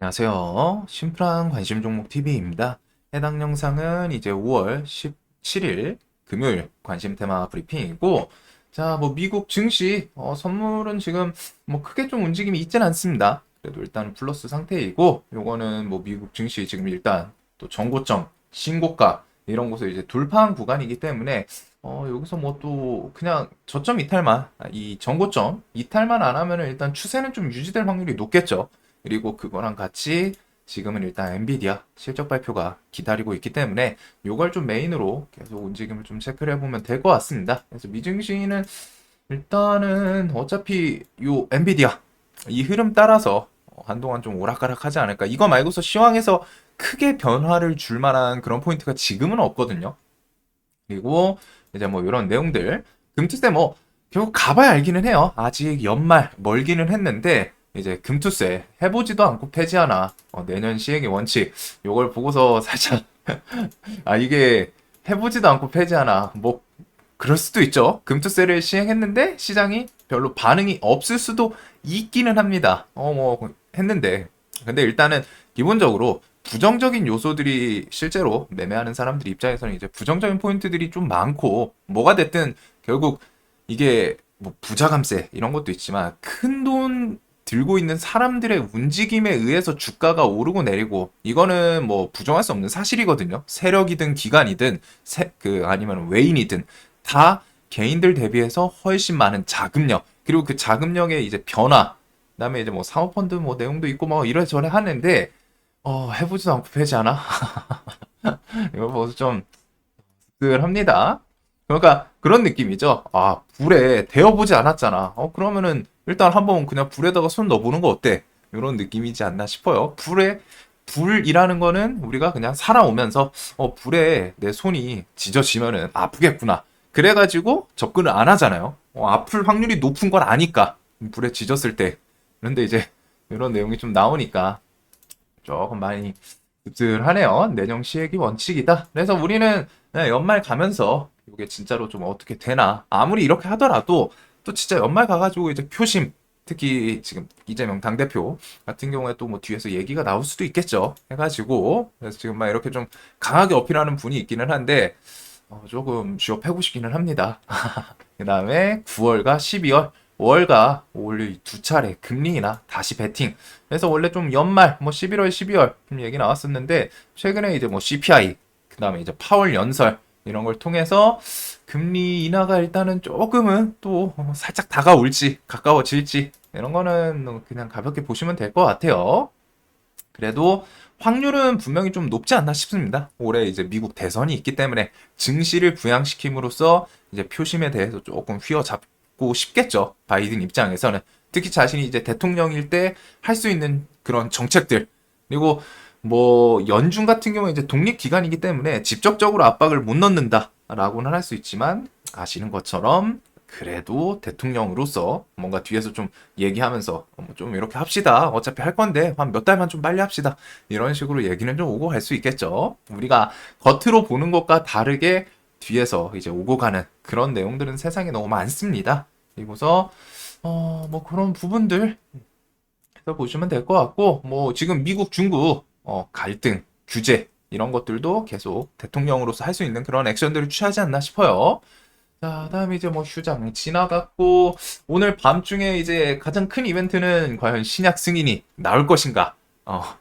안녕하세요. 심플한 관심 종목 TV입니다. 해당 영상은 이제 5월 17일 금요일 관심 테마 브리핑이고, 자, 뭐 미국 증시 선물은 지금 뭐 크게 좀 움직임이 있진 않습니다. 그래도 일단 플러스 상태이고, 요거는 뭐 미국 증시 지금 일단 또 정고점, 신고가 이런 곳을 이제 돌파한 구간이기 때문에 여기서 뭐 또 그냥 저점 이탈만, 이 정고점 이탈만 안 하면은 일단 추세는 좀 유지될 확률이 높겠죠. 그리고 그거랑 같이 지금은 일단 엔비디아 실적 발표가 기다리고 있기 때문에 요걸 좀 메인으로 계속 움직임을 좀 체크를 해보면 될 것 같습니다. 그래서 미증시는 일단은 어차피 요 엔비디아 이 흐름 따라서 한동안 좀 오락가락하지 않을까. 이거 말고서 시황에서 크게 변화를 줄 만한 그런 포인트가 지금은 없거든요. 그리고 이제 뭐 이런 내용들 금투세 뭐 결국 가봐야 알기는 해요. 아직 연말 멀기는 했는데 이제 금투세 해보지도 않고 폐지하나 내년 시행의 원칙 요걸 보고서 살짝 아 이게 해보지도 않고 폐지하나 뭐 그럴 수도 있죠. 금투세를 시행했는데 시장이 별로 반응이 없을 수도 있기는 합니다. 뭐 했는데 근데 일단은 기본적으로 부정적인 요소들이 실제로 매매하는 사람들 입장에서는 이제 부정적인 포인트들이 좀 많고 뭐가 됐든 결국 이게 뭐 부자감세 이런 것도 있지만 큰 돈 들고 있는 사람들의 움직임에 의해서 주가가 오르고 내리고 이거는 뭐 부정할 수 없는 사실이거든요. 세력이든 기관이든 아니면 외인이든 다 개인들 대비해서 훨씬 많은 자금력 그리고 그 자금력의 이제 변화 그다음에 이제 뭐 사모펀드 뭐 내용도 있고 뭐 이래저래 하는데 해보지도 않고 패지 않아? 이거 보고서 좀 씁쓸합니다. 그러니까 그런 느낌이죠. 아, 불에 데워보지 않았잖아. 그러면은 일단 한번 그냥 불에다가 손 넣어보는 거 어때? 이런 느낌이지 않나 싶어요. 불이라는 거는 우리가 그냥 살아오면서, 불에 내 손이 지져지면은 아프겠구나. 그래가지고 접근을 안 하잖아요. 아플 확률이 높은 걸 아니까. 불에 지졌을 때. 그런데 이제 이런 내용이 좀 나오니까 조금 많이 씁쓸하네요. 내정 시행이 원칙이다. 그래서 우리는 연말 가면서 이게 진짜로 좀 어떻게 되나. 아무리 이렇게 하더라도 또 진짜 연말 가가지고 이제 표심, 특히 지금 이재명 당대표 같은 경우에 또 뭐 뒤에서 얘기가 나올 수도 있겠죠. 해가지고 그래서 지금 막 이렇게 좀 강하게 어필하는 분이 있기는 한데 조금 쥐어패고 싶기는 합니다. 그 다음에 9월과 12월, 5월과 5월 두 차례 금리 인하 다시 베팅. 그래서 원래 좀 연말, 뭐 11월, 12월 좀 얘기 나왔었는데 최근에 이제 뭐 CPI, 그 다음에 이제 파월 연설 이런 걸 통해서 금리 인하가 일단은 조금은 또 살짝 다가올지 가까워질지 이런 거는 그냥 가볍게 보시면 될 것 같아요. 그래도 확률은 분명히 좀 높지 않나 싶습니다. 올해 이제 미국 대선이 있기 때문에 증시를 부양시킴으로써 이제 표심에 대해서 조금 휘어잡고 싶겠죠. 바이든 입장에서는. 특히 자신이 이제 대통령일 때 할 수 있는 그런 정책들. 그리고 뭐 연준 같은 경우에 이제 독립기관이기 때문에 직접적으로 압박을 못 넣는다라고는 할 수 있지만 아시는 것처럼 그래도 대통령으로서 뭔가 뒤에서 좀 얘기하면서 좀 이렇게 합시다. 어차피 할 건데 한 몇 달만 좀 빨리 합시다. 이런 식으로 얘기는 좀 오고 갈 수 있겠죠. 우리가 겉으로 보는 것과 다르게 뒤에서 이제 오고 가는 그런 내용들은 세상에 너무 많습니다. 그리고서 뭐 그런 부분들 해서 보시면 될 것 같고 뭐 지금 미국 중국 갈등 규제 이런 것들도 계속 대통령으로서 할 수 있는 그런 액션들을 취하지 않나 싶어요. 자, 다음에 이제 뭐 휴장 지나갔고, 오늘 밤중에 이제 가장 큰 이벤트는 과연 신약 승인이 나올 것인가?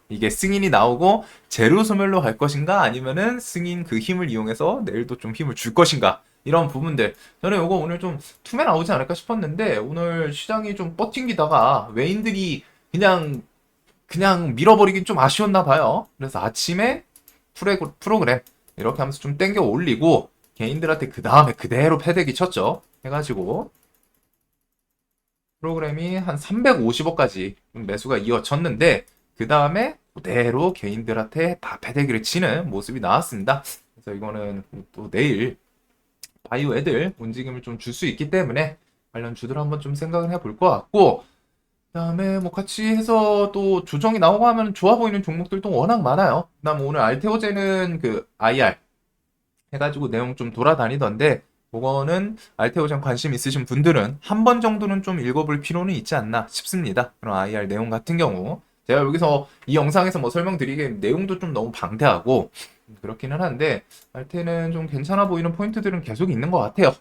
이게 승인이 나오고 제로 소멸로 갈 것인가? 아니면은 승인 그 힘을 이용해서 내일도 좀 힘을 줄 것인가? 이런 부분들. 저는 이거 오늘 좀 투매 나오지 않을까 싶었는데, 오늘 시장이 좀 버팅기다가 외인들이 그냥, 그냥 밀어버리긴 좀 아쉬웠나 봐요. 그래서 아침에 프로그램 이렇게 하면서 좀 땡겨 올리고, 개인들한테 그 다음에 그대로 패대기 쳤죠. 해가지고 프로그램이 한 350억까지 매수가 이어졌는데 그 다음에 그대로 개인들한테 다 패대기를 치는 모습이 나왔습니다. 그래서 이거는 또 내일 바이오 애들 움직임을 좀 줄 수 있기 때문에 관련 주들 한번 좀 생각을 해볼 것 같고 그다음에 뭐 같이 해서 또 조정이 나오고 하면 좋아 보이는 종목들도 워낙 많아요. 그다음 오늘 알테오제는 그 IR 해가지고 내용 좀 돌아다니던데 그거는 알테오전 관심 있으신 분들은 한 번 정도는 좀 읽어볼 필요는 있지 않나 싶습니다. 그런 IR 내용 같은 경우 제가 여기서 이 영상에서 뭐 설명드리기엔 내용도 좀 너무 방대하고 그렇기는 한데 알테는 좀 괜찮아 보이는 포인트들은 계속 있는 것 같아요.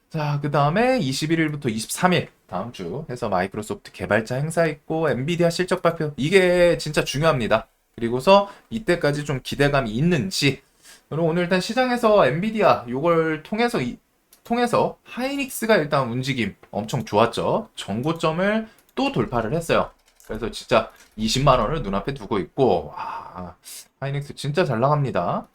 자, 그 다음에 21일부터 23일 다음 주 해서 마이크로소프트 개발자 행사 있고 엔비디아 실적 발표 이게 진짜 중요합니다. 그리고서 이때까지 좀 기대감이 있는지 그리고 오늘 일단 시장에서 엔비디아 요걸 통해서 하이닉스가 일단 움직임 엄청 좋았죠. 정고점을 또 돌파를 했어요. 그래서 진짜 20만 원을 눈앞에 두고 있고 와, 하이닉스 진짜 잘 나갑니다.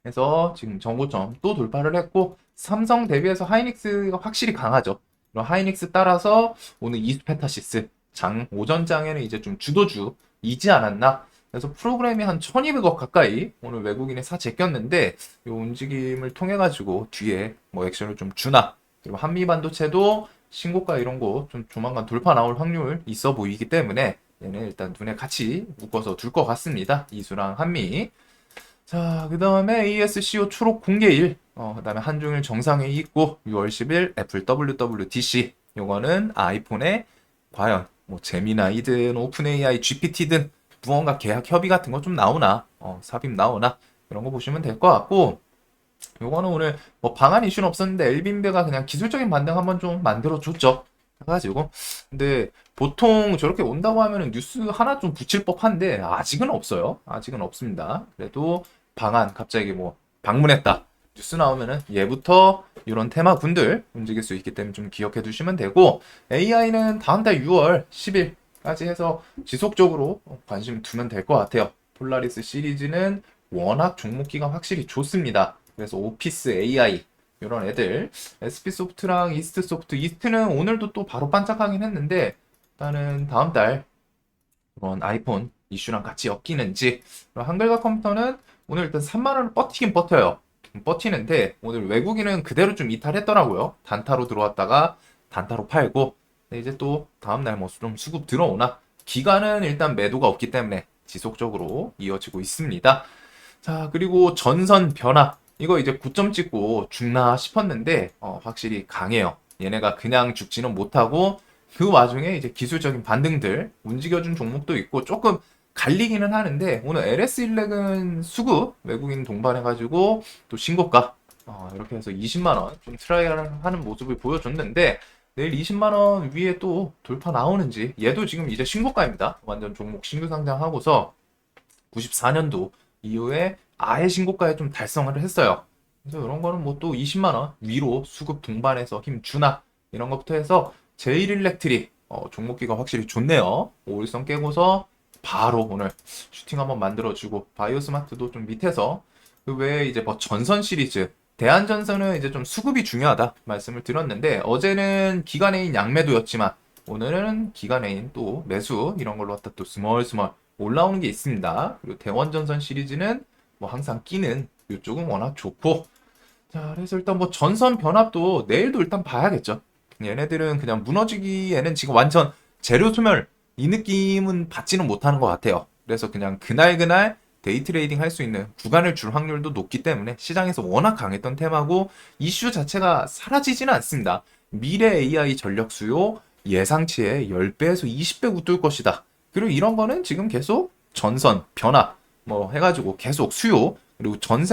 그래서 지금 정고점 또 돌파를 했고 삼성 대비해서 하이닉스가 확실히 강하죠. 그럼 하이닉스 따라서 오늘 이스페타시스 장 오전장에는 이제 좀 주도주이지 않았나. 그래서 프로그램이 한 1200억 가까이 오늘 외국인이 사 제꼈는데 이 움직임을 통해 가지고 뒤에 뭐 액션을 좀 주나. 그리고 한미 반도체도 신고가 이런 거 좀 조만간 돌파 나올 확률 있어 보이기 때문에 얘는 일단 눈에 같이 묶어서 둘 것 같습니다. 이수랑 한미. 자, 그 다음에 ASCO 초록 공개일, 그 다음에 한중일 정상회의 있고, 6월 10일 애플 WWDC, 요거는 아이폰에 과연 뭐 제미나이든 오픈AI GPT든 무언가 계약 협의 같은 거 좀 나오나, 삽입 나오나, 이런 거 보시면 될 것 같고, 요거는 오늘 뭐 방한 이슈는 없었는데 엘빈베가 그냥 기술적인 반등 한번 좀 만들어줬죠. 해가지고. 근데 보통 저렇게 온다고 하면은 뉴스 하나 좀 붙일 법한데 아직은 없어요. 아직은 없습니다. 그래도 방한 갑자기 뭐 방문했다. 뉴스 나오면은 얘부터 이런 테마군들 움직일 수 있기 때문에 좀 기억해 두시면 되고 AI는 다음 달 6월 10일까지 해서 지속적으로 관심 두면 될 것 같아요. 폴라리스 시리즈는 워낙 종목기가 확실히 좋습니다. 그래서 오피스 AI 이런 애들 SP소프트랑 이스트소프트 이스트는 오늘도 또 바로 반짝하긴 했는데 일단은 다음 달 이런 아이폰 이슈랑 같이 엮이는지 한글과 컴퓨터는 오늘 일단 3만 원을 버티긴 버텨요. 버티는데 오늘 외국인은 그대로 좀 이탈했더라고요. 단타로 들어왔다가 단타로 팔고 이제 또 다음날 뭐 좀 수급 들어오나 기간은 일단 매도가 없기 때문에 지속적으로 이어지고 있습니다. 자, 그리고 전선 변화. 이거 이제 9점 찍고 죽나 싶었는데, 확실히 강해요. 얘네가 그냥 죽지는 못하고, 그 와중에 이제 기술적인 반등들, 움직여준 종목도 있고, 조금 갈리기는 하는데, 오늘 LS 일렉은 수급, 외국인 동반해가지고, 또 신고가, 이렇게 해서 20만원, 좀 트라이얼 하는 모습을 보여줬는데, 내일 20만원 위에 또 돌파 나오는지, 얘도 지금 이제 신고가입니다. 완전 종목 신규 상장하고서, 94년도 이후에 아예 신고가에 좀 달성을 했어요. 그래서 이런 거는 뭐 또 20만 원 위로 수급 동반해서 힘 주나 이런 것부터 해서 제일일렉트릭 종목기가 확실히 좋네요. 5일선 깨고서 바로 오늘 슈팅 한번 만들어주고 바이오스마트도 좀 밑에서 그 외에 이제 뭐 전선 시리즈 대한전선은 이제 좀 수급이 중요하다 말씀을 드렸는데 어제는 기간애인 양매도였지만 오늘은 기간애인 또 매수 이런 걸로 갖다 또 스멀스멀 올라오는 게 있습니다. 그리고 대원전선 시리즈는 뭐 항상 끼는 이쪽은 워낙 좋고 자 그래서 일단 뭐 전선 변압도 내일도 일단 봐야겠죠. 얘네들은 그냥 무너지기에는 지금 완전 재료 소멸 이 느낌은 받지는 못하는 것 같아요. 그래서 그냥 그날 데이 트레이딩 할 수 있는 구간을 줄 확률도 높기 때문에 시장에서 워낙 강했던 테마고 이슈 자체가 사라지지는 않습니다. 미래 AI 전력 수요 예상치의 10배에서 20배 웃돌 것이다. 그리고 이런 거는 지금 계속 전선, 변화, 뭐 해가지고 계속 수요, 그리고 전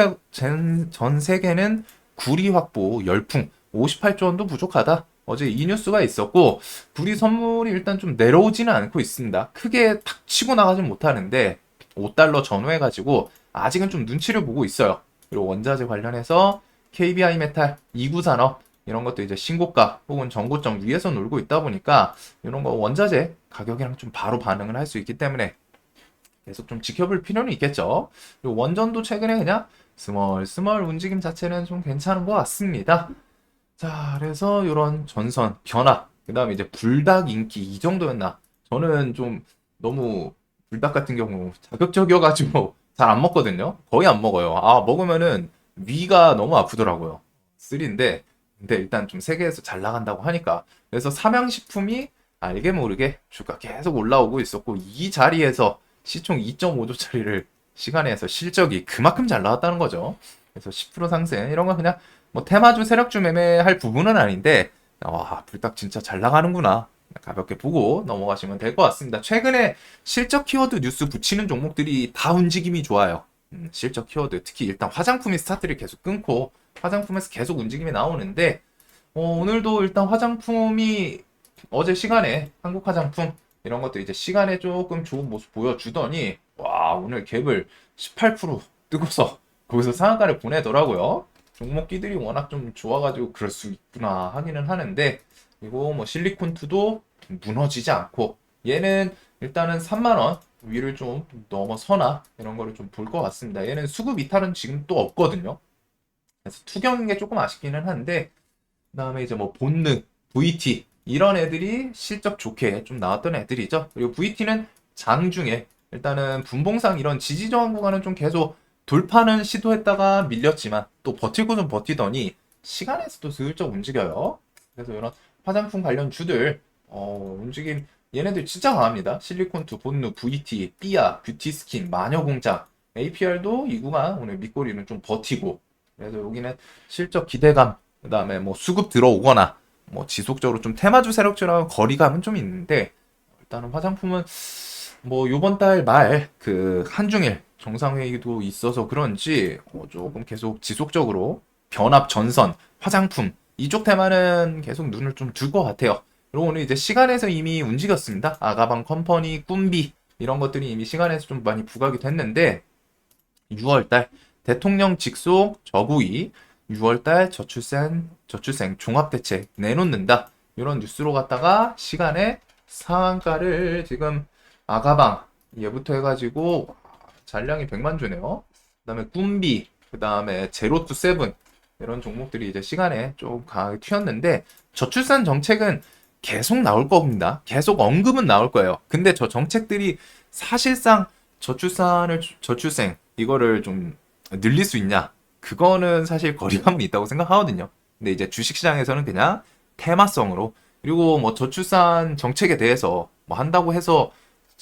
세계는 구리 확보 열풍, 58조 원도 부족하다. 어제 이 뉴스가 있었고, 구리 선물이 일단 좀 내려오지는 않고 있습니다. 크게 탁 치고 나가진 못하는데, 5달러 전후해가지고, 아직은 좀 눈치를 보고 있어요. 그리고 원자재 관련해서 KBI 메탈, 이구산업, 이런 것도 이제 신고가 혹은 정고점 위에서 놀고 있다 보니까 이런 거 원자재 가격이랑 좀 바로 반응을 할 수 있기 때문에 계속 좀 지켜볼 필요는 있겠죠. 그리고 원전도 최근에 그냥 스멀스멀 움직임 자체는 좀 괜찮은 것 같습니다. 자, 그래서 이런 전선 변화, 그 다음에 이제 불닭 인기 이 정도였나? 저는 좀 너무 불닭 같은 경우 자극적이어가지고 잘 안 먹거든요. 거의 안 먹어요. 아, 먹으면은 위가 너무 아프더라고요. 쓰리인데 근데 일단 좀 세계에서 잘 나간다고 하니까 그래서 삼양식품이 알게 모르게 주가 계속 올라오고 있었고 이 자리에서 시총 2.5조짜리를 시간에서 실적이 그만큼 잘 나왔다는 거죠. 그래서 10% 상승 이런 거 그냥 뭐 테마주 세력주 매매할 부분은 아닌데 와 불닭 진짜 잘 나가는구나 가볍게 보고 넘어가시면 될 것 같습니다. 최근에 실적 키워드 뉴스 붙이는 종목들이 다 움직임이 좋아요. 실적 키워드 특히 일단 화장품이 스타트를 계속 끊고 화장품에서 계속 움직임이 나오는데 오늘도 일단 화장품이 어제 시간에 한국 화장품 이런 것도 이제 시간에 조금 좋은 모습 보여주더니 와 오늘 갭을 18% 뜨고서 거기서 상한가를 보내더라고요. 종목끼들이 워낙 좀 좋아가지고 그럴 수 있구나 하기는 하는데 그리고 뭐 실리콘2도 무너지지 않고 얘는 일단은 3만원 위를 좀 넘어서나 이런 거를 좀 볼 것 같습니다. 얘는 수급 이탈은 지금 또 없거든요. 그래서 투경인 게 조금 아쉽기는 한데 그다음에 이제 뭐 본능, VT 이런 애들이 실적 좋게 좀 나왔던 애들이죠. 그리고 VT는 장중에 일단은 분봉상 이런 지지 저항 구간은 좀 계속 돌파는 시도했다가 밀렸지만 또 버티고 좀 버티더니 시간에서도 슬쩍 움직여요. 그래서 이런 화장품 관련 주들 움직임 얘네들 진짜 강합니다. 실리콘투, 본누, VT, 삐아, 뷰티스킨, 마녀공장, APR도 이 구간 오늘 밑꼬리는 좀 버티고 그래서 여기는 실적 기대감 그다음에 뭐 수급 들어오거나 뭐 지속적으로 좀 테마주 세력주랑 거리감은 좀 있는데 일단은 화장품은 뭐 요번 달 말 그 한중일 정상회의도 있어서 그런지 조금 계속 지속적으로 변압 전선 화장품 이쪽 테마는 계속 눈을 좀 둘 것 같아요. 그리고 오늘 이제 시간에서 이미 움직였습니다. 아가방 컴퍼니 꿈비 이런 것들이 이미 시간에서 좀 많이 부각이 됐는데 6월달 대통령 직속 저구위 6월달 저출생 종합대책 내놓는다. 이런 뉴스로 갔다가 시간에 상한가를 지금 아가방 얘부터 해가지고 잔량이 100만 주네요. 그다음에 꿈비, 그다음에 제로투 세븐 이런 종목들이 이제 시간에 좀 강하게 튀었는데 저출산 정책은 계속 나올 겁니다. 계속 언급은 나올 거예요. 근데 저 정책들이 사실상 저출생 이거를 좀 늘릴 수 있냐? 그거는 사실 거리감은 있다고 생각하거든요. 근데 이제 주식시장에서는 그냥 테마성으로 그리고 뭐 저출산 정책에 대해서 뭐 한다고 해서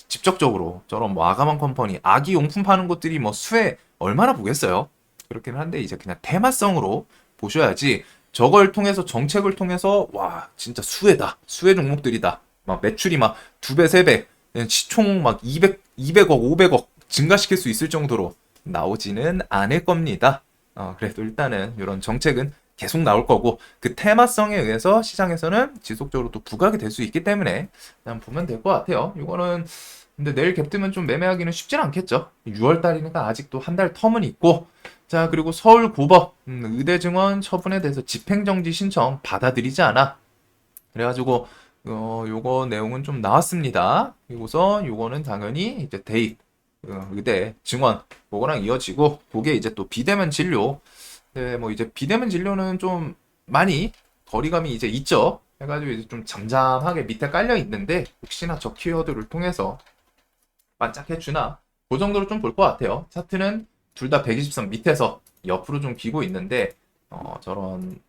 직접적으로 저런 뭐 아가만 컴퍼니 아기 용품 파는 곳들이 뭐 수에 얼마나 보겠어요. 그렇긴 한데 이제 그냥 테마성으로 보셔야지 저걸 통해서 정책을 통해서 와 진짜 수혜다 수혜 종목들이다 막 매출이 막 2배 3배 시총 막 200억 500억 증가시킬 수 있을 정도로 나오지는 않을 겁니다. 그래도 일단은 이런 정책은 계속 나올 거고 그 테마성에 의해서 시장에서는 지속적으로 또 부각이 될 수 있기 때문에 그냥 보면 될 것 같아요. 이거는 근데 내일 갭 뜨면 좀 매매하기는 쉽진 않겠죠. 6월 달이니까 아직도 한 달 텀은 있고 자 그리고 서울고법 의대 증원 처분에 대해서 집행정지 신청 받아들이지 않아. 그래가지고 요거 내용은 좀 나왔습니다. 그리고서 요거는 당연히 이제 대입 의대 증원 그거랑 이어지고 그게 이제 또 비대면 진료 네, 뭐 이제 비대면 진료는 좀 많이 거리감이 이제 있죠. 해가지고 이제 좀 잠잠하게 밑에 깔려 있는데 혹시나 저 키워드를 통해서 반짝해주나 그 정도로 좀 볼 것 같아요. 차트는 둘 다 120선 밑에서 옆으로 좀 기고 있는데 저런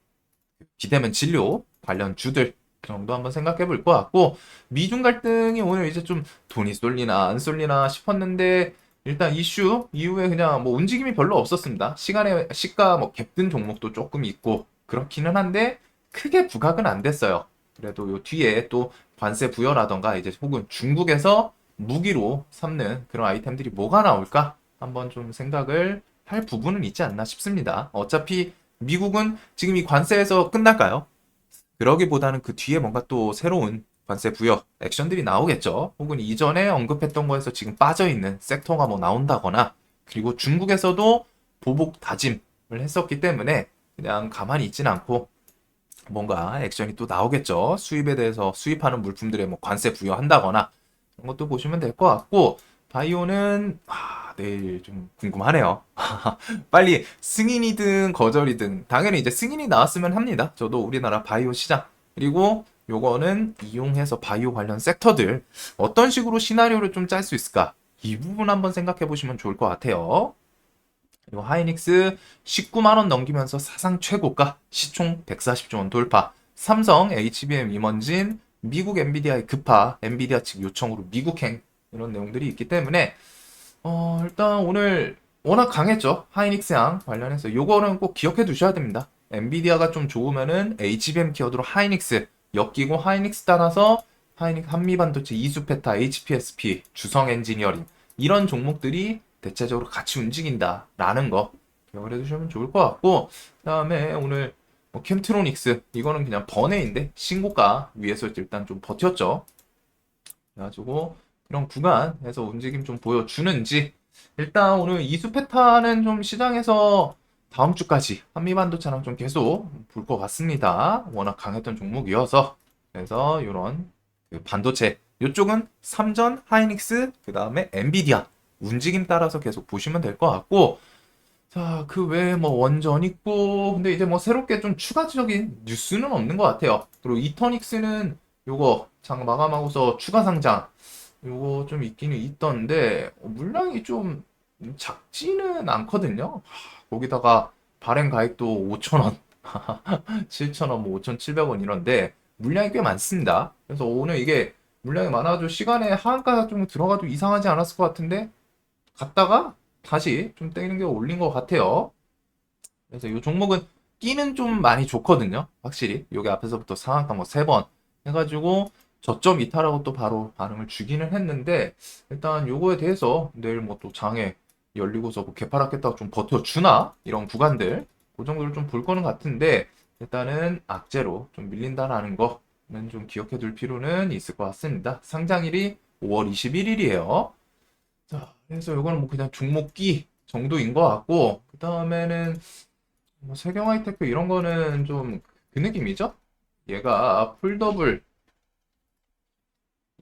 비대면 진료 관련 주들 정도 한번 생각해 볼 것 같고 미중 갈등이 오늘 이제 좀 돈이 쏠리나 안 쏠리나 싶었는데 일단 이슈 이후에 그냥 뭐 움직임이 별로 없었습니다. 시간에 시가 뭐 갭든 종목도 조금 있고 그렇기는 한데 크게 부각은 안 됐어요. 그래도 요 뒤에 또 관세 부여라던가 이제 혹은 중국에서 무기로 삼는 그런 아이템들이 뭐가 나올까 한번 좀 생각을 할 부분은 있지 않나 싶습니다. 어차피 미국은 지금 이 관세에서 끝날까요? 그러기보다는 그 뒤에 뭔가 또 새로운 관세 부여 액션들이 나오겠죠. 혹은 이전에 언급했던 거에서 지금 빠져있는 섹터가 뭐 나온다거나 그리고 중국에서도 보복 다짐을 했었기 때문에 그냥 가만히 있진 않고 뭔가 액션이 또 나오겠죠. 수입에 대해서 수입하는 물품들에 뭐 관세 부여한다거나 이런 것도 보시면 될 것 같고 바이오는 내일 좀 궁금하네요. 빨리 승인이든 거절이든 당연히 이제 승인이 나왔으면 합니다. 저도 우리나라 바이오 시장 그리고 요거는 이용해서 바이오 관련 섹터들 어떤 식으로 시나리오를 좀 짤 수 있을까 이 부분 한번 생각해 보시면 좋을 것 같아요. 그리고 하이닉스 19만 원 넘기면서 사상 최고가 시총 140조 원 돌파 삼성, HBM, 임원진, 미국 엔비디아의 급파 엔비디아 측 요청으로 미국행 이런 내용들이 있기 때문에 일단 오늘 워낙 강했죠. 하이닉스양 관련해서 요거는 꼭 기억해 두셔야 됩니다. 엔비디아가 좀 좋으면은 HBM 키워드로 하이닉스 엮이고 하이닉스 따라서 한미반도체, 이수페타, HPSP, 주성 엔지니어링 이런 종목들이 대체적으로 같이 움직인다라는 거 기억을 해두시면 좋을 것 같고, 그다음에 오늘 뭐 캠트로닉스 이거는 그냥 번외인데 신고가 위에서 일단 좀 버텼죠. 그래가지고 이런 구간에서 움직임 좀 보여주는지, 일단 오늘 이수 패턴은 좀 시장에서 다음 주까지 한미반도체랑 좀 계속 볼 것 같습니다. 워낙 강했던 종목이어서. 그래서 이런 반도체 이쪽은 삼전, 하이닉스, 그 다음에 엔비디아 움직임 따라서 계속 보시면 될 것 같고, 자, 그 외에 뭐 원전 있고, 근데 이제 뭐 새롭게 좀 추가적인 뉴스는 없는 것 같아요. 그리고 이터닉스는 요거 장 마감하고서 추가 상장 요거 좀 있기는 있던데 물량이 좀 작지는 않거든요. 거기다가 발행 가액도 5,000원, 7,000원, 뭐 5,700원 이런데 물량이 꽤 많습니다. 그래서 오늘 이게 물량이 많아도 시간에 하한가 좀 들어가도 이상하지 않았을 것 같은데 갔다가 다시 좀 땡기는 게 올린 것 같아요. 그래서 이 종목은 끼는 좀 많이 좋거든요. 확실히 여기 앞에서부터 상한가 뭐 3번 해가지고 저점 이탈하고 또 바로 반응을 주기는 했는데, 일단 요거에 대해서 내일 뭐 또 장에 열리고서 뭐 개파랐겠다고 좀 버텨주나 이런 구간들 그 정도를 좀 볼 거는 같은데, 일단은 악재로 좀 밀린다라는 거는 좀 기억해 둘 필요는 있을 것 같습니다. 상장일이 5월 21일이에요. 자, 그래서 요거는 뭐 그냥 종목기 정도인 것 같고, 그 다음에는 뭐 세경 하이테크 이런 거는 좀 그 느낌이죠? 얘가 폴더블,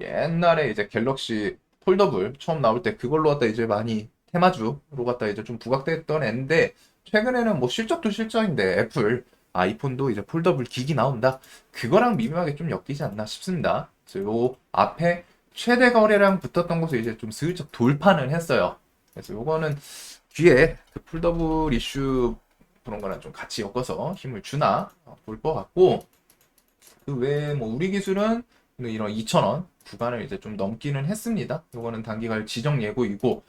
옛날에 이제 갤럭시 폴더블 처음 나올 때 그걸로 갖다 이제 많이 테마주로 갖다 이제 좀 부각됐던 앤데, 최근에는 뭐 실적도 실적인데 애플 아이폰도 이제 폴더블 기기 나온다. 그거랑 미묘하게 좀 엮이지 않나 싶습니다. 그래서 요 앞에 최대 거래량 붙었던 곳을 이제 좀 슬쩍 돌파는 했어요. 그래서 요거는 뒤에 그 폴더블 이슈 그런 거랑 좀 같이 엮어서 힘을 주나 볼 것 같고, 그 외에 뭐 우리 기술은 이런 2,000원 구간을 이제 좀 넘기는 했습니다. 요거는 단기간 지정 예고이고,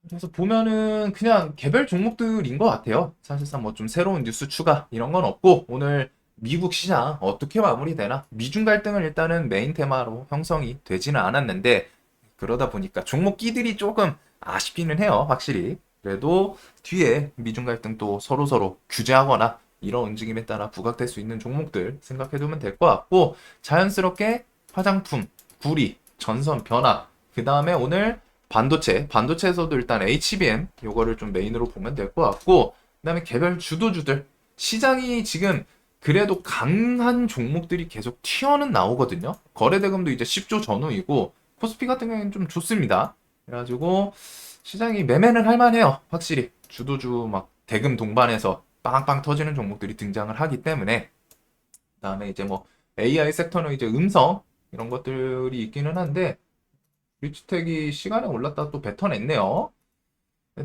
그래서 보면은 그냥 개별 종목들인 것 같아요. 사실상 뭐 좀 새로운 뉴스 추가 이런 건 없고, 오늘 미국 시장 어떻게 마무리되나, 미중 갈등을 일단은 메인 테마로 형성이 되지는 않았는데, 그러다 보니까 종목 끼들이 조금 아쉽기는 해요, 확실히. 그래도 뒤에 미중 갈등 또 서로서로 규제하거나 이런 움직임에 따라 부각될 수 있는 종목들 생각해두면 될 것 같고, 자연스럽게 화장품, 구리, 전선 변화, 그 다음에 오늘 반도체에서도 일단 HBM 요거를 좀 메인으로 보면 될 것 같고, 그 다음에 개별 주도주들, 시장이 지금 그래도 강한 종목들이 계속 튀어는 나오거든요. 거래대금도 이제 10조 전후이고, 코스피 같은 경우에는 좀 좋습니다. 그래가지고 시장이 매매는 할만해요. 확실히 주도주 막 대금 동반해서 빵빵 터지는 종목들이 등장을 하기 때문에. 그다음에 이제 뭐 AI 섹터는 이제 음성 이런 것들이 있기는 한데, 리치텍이 시간에 올랐다 또 뱉어냈네요.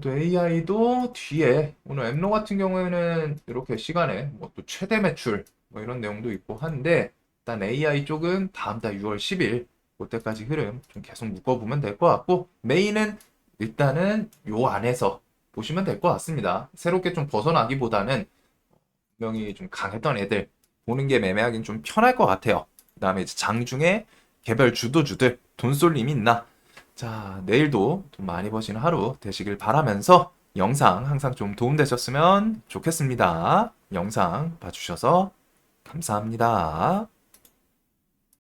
또 AI도 뒤에 오늘 엠로 같은 경우에는 이렇게 시간에 뭐 또 최대 매출 뭐 이런 내용도 있고 한데, 일단 AI 쪽은 다음 달 6월 10일 그때까지 흐름 좀 계속 묶어보면 될 것 같고, 메인은 일단은 요 안에서 보시면 될 것 같습니다. 새롭게 좀 벗어나기보다는 분명히 좀 강했던 애들 보는 게 매매하기는 좀 편할 것 같아요. 그 다음에 이제 장중에 개별 주도주들 돈 쏠 림이 있나? 자, 내일도 돈 많이 버시는 하루 되시길 바라면서, 영상 항상 좀 도움되셨으면 좋겠습니다. 영상 봐주셔서 감사합니다.